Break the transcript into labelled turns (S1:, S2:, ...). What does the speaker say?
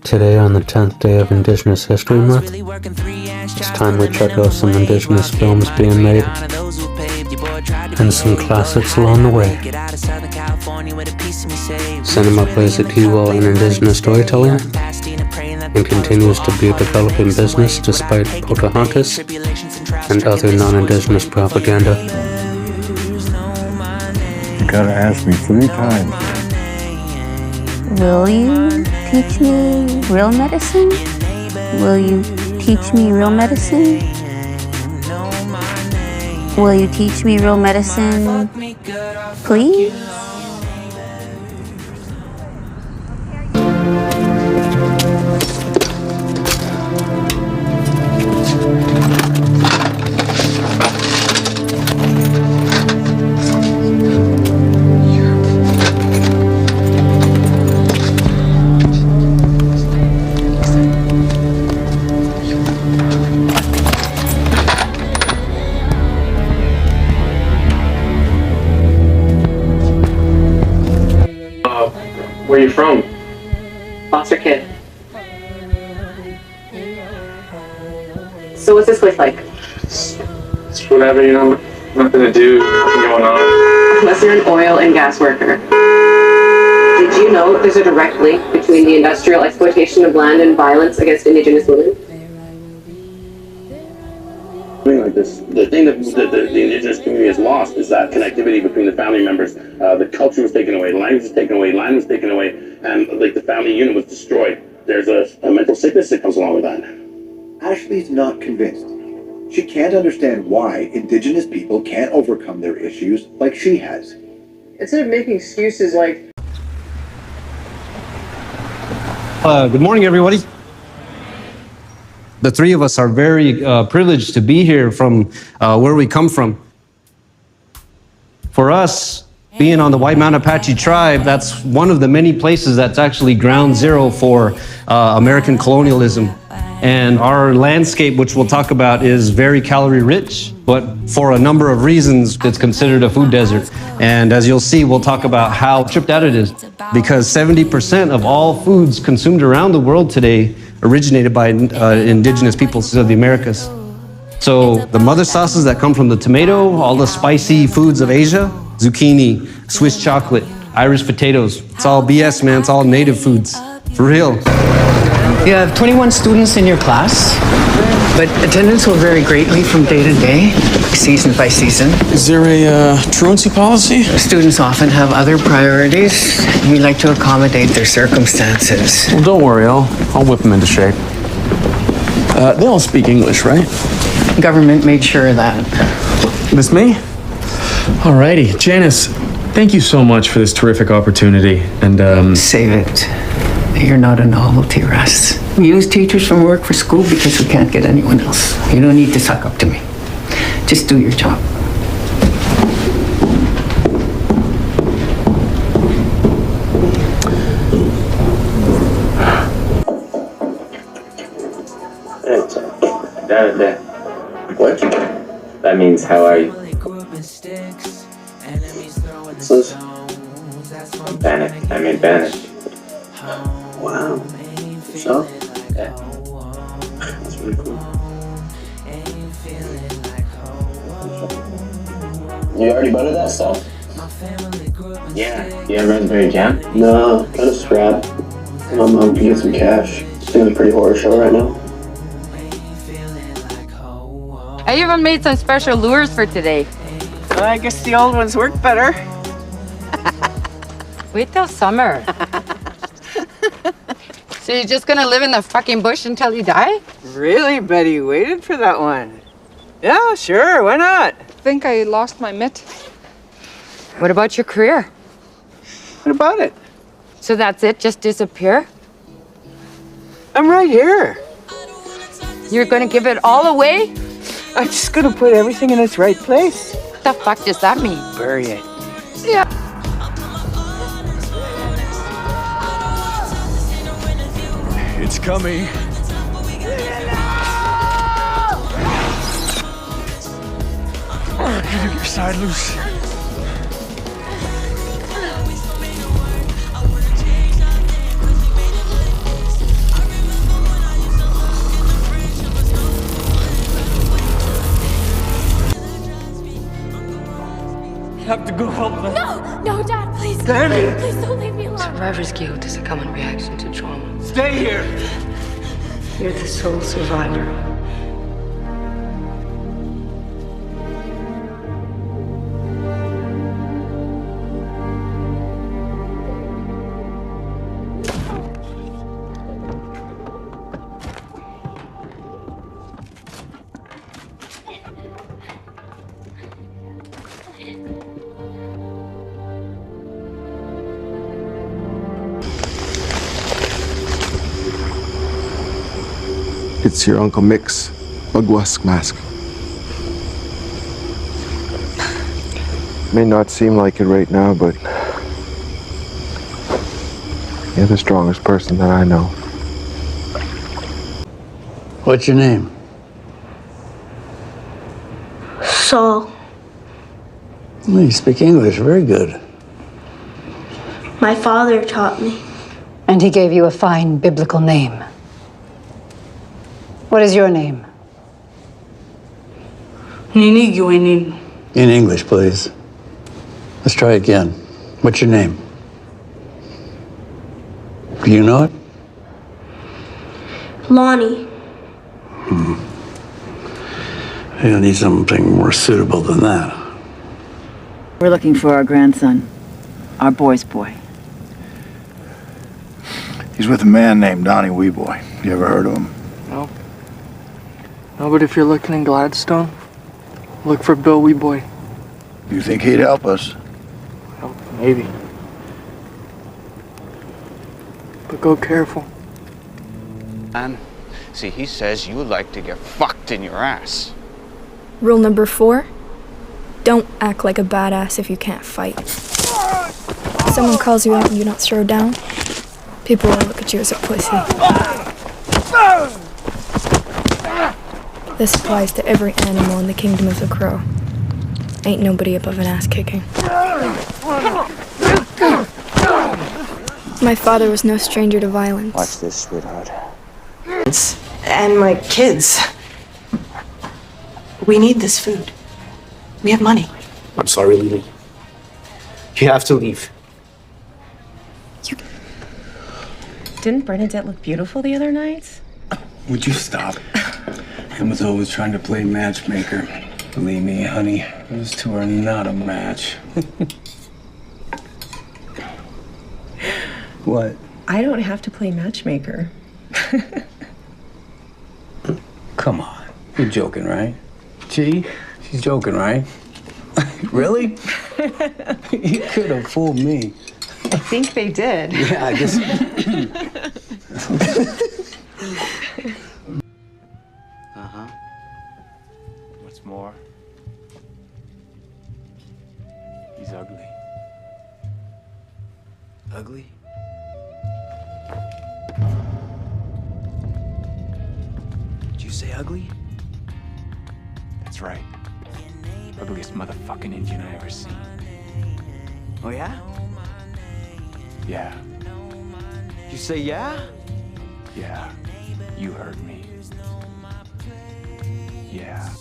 S1: Today, on the 10th day of Indigenous History Month, it's time we check out some Indigenous films being made and some classics along the way. Cinema plays a key role in Indigenous storytelling and continues to be a developing business despite Pocahontas and other non-Indigenous propaganda.
S2: You gotta ask me 3 times.
S3: Will you teach me real medicine? Will you teach me real medicine? Will you teach me real medicine, please?
S4: Where are you from?
S5: Foster kid. So what's this place like?
S4: It's whatever, nothing to do, nothing going on.
S5: Unless you're an oil and gas worker. Did you know there's a direct link between the industrial exploitation of land and violence against Indigenous women?
S6: Like this, the thing that the Indigenous community has lost is that connectivity between the family members. The culture was taken away, language was taken away, land was taken away, and like the family unit was destroyed. There's a mental sickness that comes along with that.
S7: Ashley's not convinced. She can't understand why Indigenous people can't overcome their issues like she has.
S5: Instead of making excuses like,
S8: Good morning, everybody. The 3 of us are very privileged to be here from where we come from. For us, being on the White Mountain Apache tribe, that's one of the many places that's actually ground zero for American colonialism. And our landscape, which we'll talk about, is very calorie rich, but for a number of reasons, it's considered a food desert. And as you'll see, we'll talk about how tripped out it is, because 70% of all foods consumed around the world today originated by Indigenous peoples of the Americas. So the mother sauces that come from the tomato, all the spicy foods of Asia, zucchini, Swiss chocolate, Irish potatoes, it's all BS, man, it's all native foods, for real.
S9: You have 21 students in your class, but attendance will vary greatly from day to day, season by season.
S10: Is there a truancy policy?
S9: Students often have other priorities. We like to accommodate their circumstances.
S10: Well, don't worry, I'll whip them into shape. They all speak English, right?
S9: Government made sure of that.
S10: This me? Alrighty, Janice, thank you so much for this terrific opportunity, and
S9: Save it. You're not a novelty, Russ. We use teachers from work for school because we can't get anyone else. You don't need to suck up to me. Just do your job.
S6: What?
S4: That means how are you?
S6: What's this?
S4: Bannock. I mean Bannock.
S6: Wow. So?
S4: Yeah.
S6: That's really cool. You already buttered that stuff?
S4: Yeah. You have raspberry jam?
S6: No, kind of scrap. My mom can get some cash. It's a pretty horror show right now.
S11: I even made some special lures for today.
S9: Well, I guess the old ones work better.
S11: Wait till summer. So you're just gonna live in the fucking bush until you die?
S9: Really, Betty? Waited for that one. Yeah, sure, why not?
S12: I think I lost my mitt.
S11: What about your career?
S9: What about it?
S11: So that's it? Just disappear?
S9: I'm right here.
S11: You're gonna give it all away?
S9: I'm just gonna put everything in its right place.
S11: What the fuck does that mean?
S9: Bury it.
S11: Yeah.
S10: it's coming. Get your side loose.
S12: have to go help them.
S13: No, Dad, please.
S12: Danny!
S13: Please don't leave me alone.
S14: Survivor's guilt is a common reaction to trauma.
S12: Stay here!
S14: You're the sole survivor.
S15: It's your Uncle Mick's Ugwask mask. May not seem like it right now, but you're the strongest person that I know.
S16: What's your name?
S13: Saul.
S16: Well, you speak English very good.
S13: My father taught me.
S17: And he gave you a fine biblical name. What is your name?
S13: Niniguinin.
S16: In English, please. Let's try again. What's your name? Do you know it?
S13: Lonnie.
S16: You'll need something more suitable than that.
S18: We're looking for our grandson, our boy's boy.
S19: He's with a man named Donnie Weeboy. You ever heard of him?
S12: No. No, but if you're looking in Gladstone, look for Bill Weeboy.
S19: You think he'd help us?
S12: Oh, maybe. But go careful.
S20: Man, see, he says you like to get fucked in your ass.
S13: Rule number 4, don't act like a badass if you can't fight. If someone calls you out and you don't throw down, people will look at you as a pussy. This applies to every animal in the kingdom of the crow. Ain't nobody above an ass kicking. My father was no stranger to violence.
S20: Watch this, sweetheart.
S21: And my kids. We need this food. We have money.
S22: I'm sorry, Lily. You have to leave.
S23: Didn't Bernadette look beautiful the other night?
S24: Would you stop? Emma's always trying to play matchmaker. Believe me, honey, those two are not a match. What?
S23: I don't have to play matchmaker.
S24: Come on. You're joking, right? Gee, she's joking, right? Really? You could have fooled me.
S23: I think they did.
S24: Yeah, I guess.
S20: Uh-huh. What's more, he's ugly.
S24: Ugly? Did you say ugly?
S20: That's right. Ugliest motherfucking Indian I ever seen.
S24: Oh, yeah?
S20: Yeah.
S24: You say yeah?
S20: Yeah. You heard me. Yeah.